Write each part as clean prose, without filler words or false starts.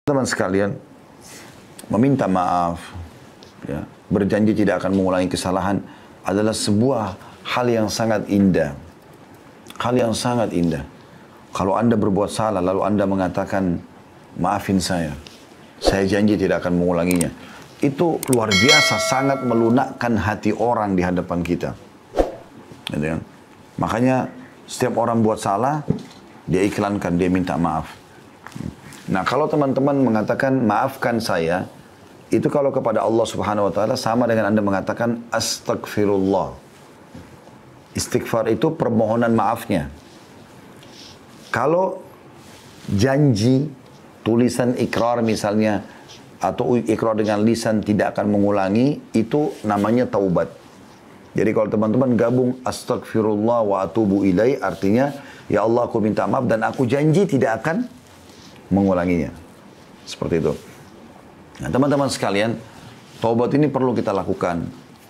Teman sekalian, meminta maaf, ya, berjanji tidak akan mengulangi kesalahan adalah sebuah hal yang sangat indah. Hal yang sangat indah. Kalau Anda berbuat salah lalu Anda mengatakan, maafin saya janji tidak akan mengulanginya. Itu luar biasa, sangat melunakkan hati orang di hadapan kita. Gitu kan? Makanya setiap orang buat salah, dia iklankan, dia minta maaf. Nah, kalau teman-teman mengatakan maafkan saya, itu kalau kepada Allah Subhanahu wa taala sama dengan Anda mengatakan astagfirullah. Istighfar itu permohonan maafnya. Kalau janji tulisan ikrar misalnya atau ikrar dengan lisan tidak akan mengulangi, itu namanya taubat. Jadi kalau teman-teman gabung astagfirullah wa atubu ilai, artinya ya Allah aku minta maaf dan aku janji tidak akan mengulanginya. Seperti itu. Nah, teman-teman sekalian, taubat ini perlu kita lakukan.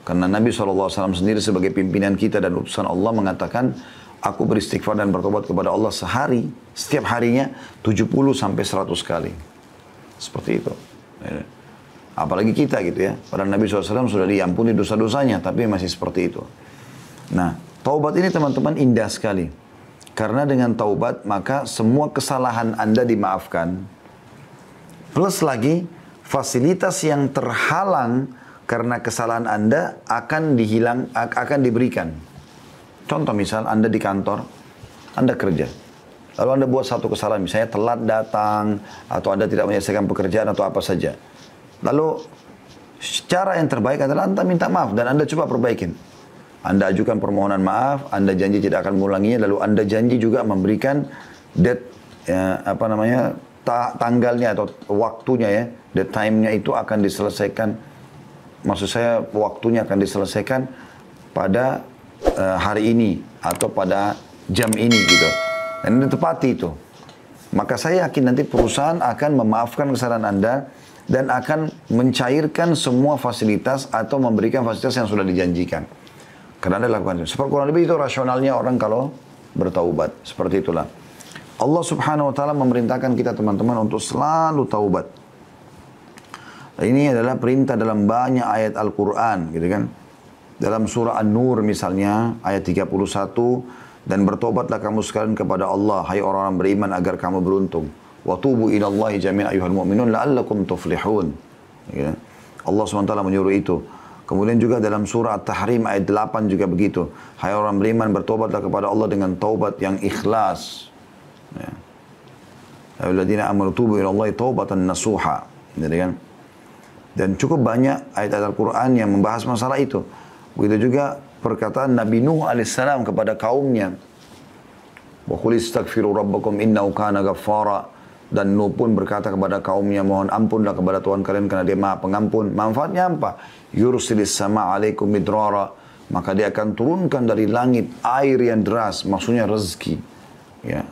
Karena Nabi SAW sendiri sebagai pimpinan kita dan utusan Allah mengatakan, aku beristighfar dan bertobat kepada Allah sehari, setiap harinya 70 sampai 100 kali. Seperti itu. Apalagi kita gitu ya. Padahal Nabi SAW sudah diampuni dosa-dosanya, tapi masih seperti itu. Nah, taubat ini teman-teman indah sekali. Karena dengan taubat maka semua kesalahan Anda dimaafkan. Plus lagi fasilitas yang terhalang karena kesalahan Anda akan diberikan. Contoh misal Anda di kantor, Anda kerja. Lalu Anda buat satu kesalahan, misalnya telat datang atau Anda tidak menyelesaikan pekerjaan atau apa saja. Lalu cara yang terbaik adalah Anda minta maaf dan Anda coba perbaikin. Anda ajukan permohonan maaf, Anda janji tidak akan mengulanginya, lalu Anda janji juga memberikan date, tanggalnya atau waktunya ya, date time-nya itu akan diselesaikan. Maksud saya waktunya akan diselesaikan pada hari ini atau pada jam ini gitu. Dan Anda tepati itu. Maka saya yakin nanti perusahaan akan memaafkan kesalahan Anda dan akan mencairkan semua fasilitas atau memberikan fasilitas yang sudah dijanjikan. Karena Anda lakukan itu. Seperti kurang lebih itu rasionalnya orang kalau bertaubat. Seperti itulah. Allah Subhanahu wa taala memerintahkan kita teman-teman untuk selalu taubat. Ini adalah perintah dalam banyak ayat Al-Quran, gitu kan. Dalam surah An-Nur misalnya, ayat 31, dan bertobatlah kamu sekalian kepada Allah, hai orang-orang beriman, agar kamu beruntung. Wa tubu ilallahi jami'an ayyuhal mu'minun la'allakum tuflihun. Gitu kan? Allah SWT menyuruh itu. Kemudian juga dalam surah At-Tahrim ayat 8 juga begitu. Hai orang beriman, bertobatlah kepada Allah dengan taubat yang ikhlas. Ya. Alladzina amanu tubu ilallahi taubatan nasuha. Gitu kan? Dan cukup banyak ayat-ayat Al-Quran yang membahas masalah itu. Begitu juga perkataan Nabi Nuh alaihissalam kepada kaumnya. Wa qul istaghfiru rabbakum innahu kana ghaffara. Dan Nuh pun berkata kepada kaumnya, mohon ampunlah kepada Tuhan kalian karena dia maha pengampun. Manfaatnya apa? Yursilis sama alaikum midrara. Maka dia akan turunkan dari langit air yang deras, maksudnya rezeki. Ya.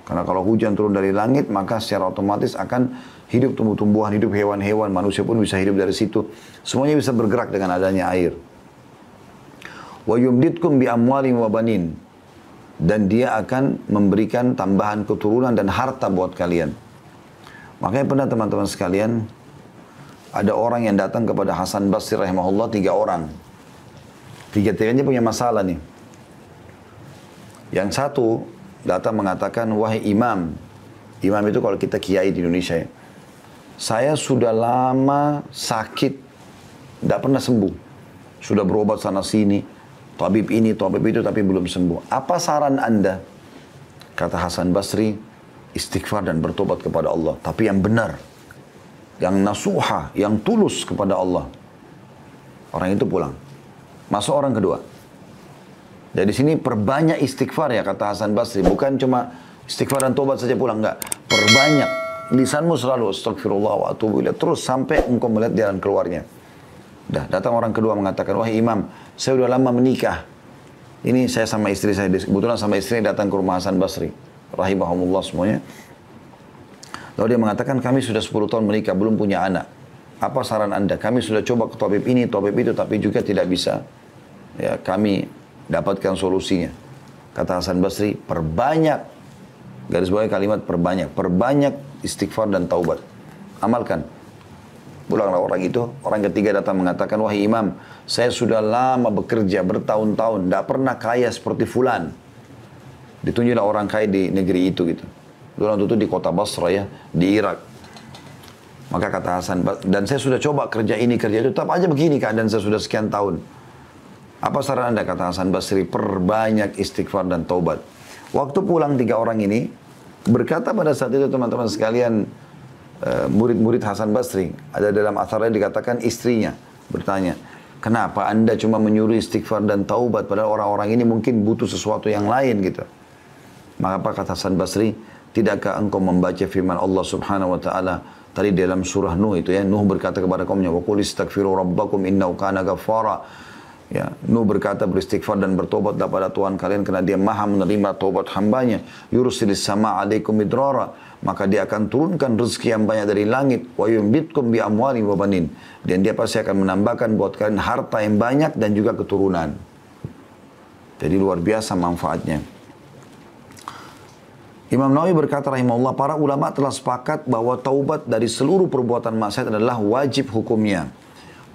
Karena kalau hujan turun dari langit, maka secara otomatis akan hidup tumbuh-tumbuhan, hidup hewan-hewan, manusia pun bisa hidup dari situ. Semuanya bisa bergerak dengan adanya air. Wa yumditkum bi amwalin wa banin. Dan dia akan memberikan tambahan keturunan dan harta buat kalian. Makanya pernah teman-teman sekalian, ada orang yang datang kepada Hasan Basri rahimahullah, 3 orang. Tiga-tiganya punya masalah nih. Yang satu datang mengatakan, wahai imam. Imam itu kalau kita kiai di Indonesia ya. Saya sudah lama sakit, tidak pernah sembuh. Sudah berobat sana sini. Tabib ini, tabib itu, tapi belum sembuh. Apa saran Anda? Kata Hasan Basri, istighfar dan bertobat kepada Allah. Tapi yang benar. Yang nasuha, yang tulus kepada Allah. Orang itu pulang. Masuk orang kedua. Dari sini perbanyak istighfar ya, kata Hasan Basri. Bukan cuma istighfar dan tobat saja pulang, enggak. Perbanyak. Lisanmu selalu astagfirullah wa atubu ilaih. Terus sampai engkau melihat jalan keluarnya. Datang orang kedua mengatakan, wahai imam, saya sudah lama menikah. Ini saya sama istri saya, kebetulan sama istri datang ke rumah Hasan Basri. Rahimahumullah semuanya. Lalu dia mengatakan, kami sudah 10 tahun menikah, belum punya anak. Apa saran Anda? Kami sudah coba ke tabib ini, tabib itu, tapi juga tidak bisa. Ya, kami dapatkan solusinya. Kata Hasan Basri, perbanyak, garis bawah kalimat perbanyak istighfar dan taubat. amalkan. Pulanglah orang itu, orang ketiga datang mengatakan, wahai imam, saya sudah lama bekerja, bertahun-tahun, tidak pernah kaya seperti fulan. Ditunjuklah orang kaya di negeri itu gitu. Orang itu di kota Basra ya, di Irak. Maka kata Hasan, dan saya sudah coba kerja ini, kerja itu, tetap aja begini keadaan saya sudah sekian tahun. Apa saran anda, kata Hasan Basri, perbanyak istighfar dan taubat. Waktu pulang tiga orang ini, berkata pada saat itu teman-teman sekalian, murid-murid Hasan Basri, ada dalam atharnya dikatakan istrinya bertanya, kenapa anda cuma menyuruh istighfar dan taubat padahal orang-orang ini mungkin butuh sesuatu yang lain gitu. Maka apa kata Hasan Basri, tidakkah engkau membaca firman Allah subhanahu wa ta'ala tadi dalam surah Nuh itu ya, Nuh berkata kepada kaumnya, wa qul istaghfiru rabbakum innahu kana ghaffara. Ya, Nuh berkata beristighfar dan bertobatlah pada Tuhan kalian karena dia maha menerima taubat hambanya. Yursilis sama alaikum midrara, maka dia akan turunkan rezeki yang banyak dari langit. Wa yumbitkum bi amwali wa banin, dan dia pasti akan menambahkan buat kalian harta yang banyak dan juga keturunan. Jadi luar biasa manfaatnya. Imam Nawawi berkata rahimahullah, para ulama telah sepakat bahwa taubat dari seluruh perbuatan maksiat adalah wajib hukumnya.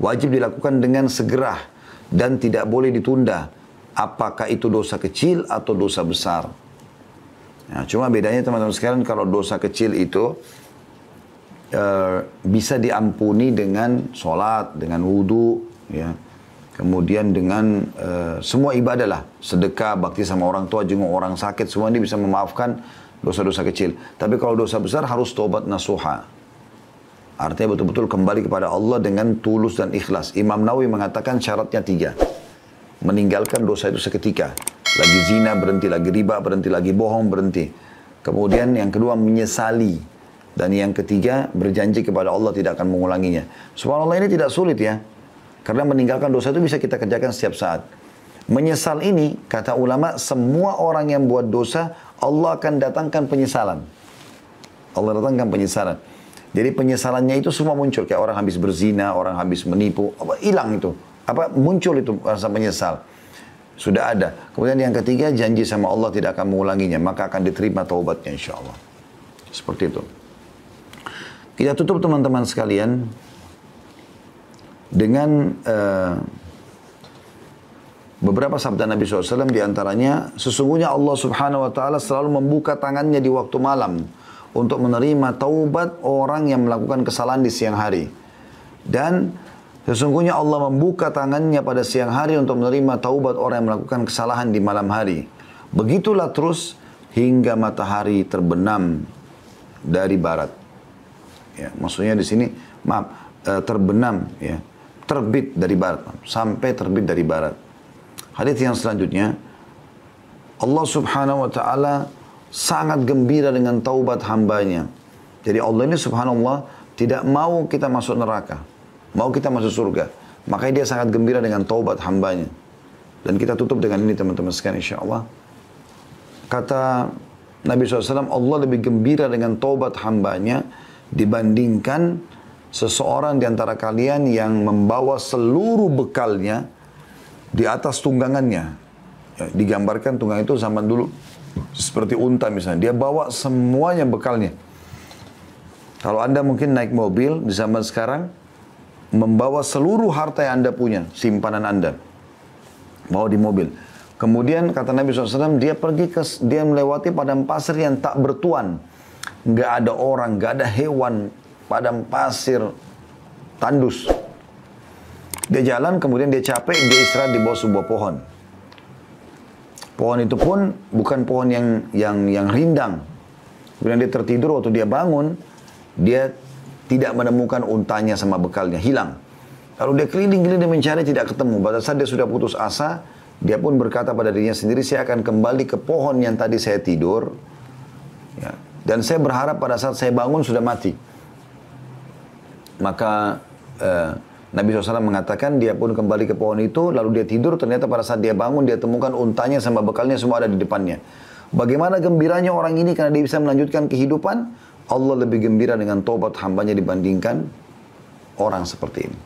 Wajib dilakukan dengan segera dan tidak boleh ditunda, apakah itu dosa kecil atau dosa besar. Nah, cuma bedanya teman-teman sekalian, kalau dosa kecil itu bisa diampuni dengan sholat, dengan wudu, ya. Kemudian dengan semua ibadah lah, sedekah, bakti sama orang tua, jenguk orang sakit, semua ini bisa memaafkan dosa-dosa kecil. Tapi kalau dosa besar harus taubat nasuha. Artinya betul-betul kembali kepada Allah dengan tulus dan ikhlas. Imam Nawawi mengatakan syaratnya 3. Meninggalkan dosa itu seketika. Lagi zina berhenti, lagi riba berhenti, lagi bohong berhenti. Kemudian yang kedua menyesali. Dan yang ketiga berjanji kepada Allah tidak akan mengulanginya. Subhanallah, ini tidak sulit ya. Karena meninggalkan dosa itu bisa kita kerjakan setiap saat. Menyesal ini, kata ulama, semua orang yang buat dosa, Allah akan datangkan penyesalan. Allah datangkan penyesalan. Jadi penyesalannya itu semua muncul. Kayak orang habis berzina, orang habis menipu. Hilang itu. Muncul itu rasa menyesal. Sudah ada. Kemudian yang ketiga, janji sama Allah tidak akan mengulanginya. Maka akan diterima taubatnya insya Allah. Seperti itu. Kita tutup teman-teman sekalian dengan beberapa sabda Nabi SAW, diantaranya, sesungguhnya Allah subhanahu wa ta'ala selalu membuka tangannya di waktu malam untuk menerima taubat orang yang melakukan kesalahan di siang hari. Dan sesungguhnya Allah membuka tangannya pada siang hari untuk menerima taubat orang yang melakukan kesalahan di malam hari. Begitulah terus hingga matahari terbenam dari barat. Ya, maksudnya di sini, terbenam, ya, terbit dari barat, sampai terbit dari barat. Hadits yang selanjutnya, Allah subhanahu wa ta'ala sangat gembira dengan taubat hambanya. Jadi Allah ini subhanallah tidak mau kita masuk neraka, mau kita masuk surga. Makanya dia sangat gembira dengan taubat hambanya. Dan kita tutup dengan ini teman-teman sekalian insyaAllah. Kata Nabi SAW, Allah lebih gembira dengan taubat hambanya dibandingkan seseorang di antara kalian yang membawa seluruh bekalnya di atas tunggangannya. Ya, digambarkan tunggang itu zaman dulu seperti unta misalnya. Dia bawa semuanya bekalnya. Kalau Anda mungkin naik mobil di zaman sekarang, membawa seluruh harta yang Anda punya, simpanan Anda, bawa di mobil. Kemudian kata Nabi SAW, dia melewati padang pasir yang tak bertuan. Nggak ada orang, nggak ada hewan, padang pasir tandus. Dia jalan, kemudian dia capek, dia istirahat di bawah sebuah pohon. Pohon itu pun bukan pohon yang rindang. Kemudian dia tertidur, waktu dia bangun, dia tidak menemukan untanya sama bekalnya, hilang. Lalu dia keliling-keliling mencari, tidak ketemu. Pada saat dia sudah putus asa, dia pun berkata pada dirinya sendiri, saya akan kembali ke pohon yang tadi saya tidur. Ya. Dan saya berharap pada saat saya bangun sudah mati. Maka Nabi SAW mengatakan dia pun kembali ke pohon itu, lalu dia tidur, ternyata pada saat dia bangun, dia temukan untanya sama bekalnya semua ada di depannya. Bagaimana gembiranya orang ini karena dia bisa melanjutkan kehidupan, Allah lebih gembira dengan taubat hambanya dibandingkan orang seperti ini.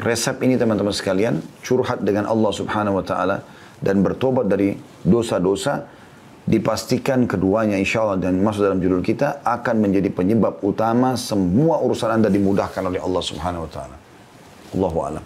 Resep ini teman-teman sekalian, curhat dengan Allah Subhanahu wa ta'ala dan bertobat dari dosa-dosa, dipastikan keduanya insya Allah dan masuk dalam judul kita akan menjadi penyebab utama semua urusan Anda dimudahkan oleh Allah Subhanahu wa taala. Allahu a'lam.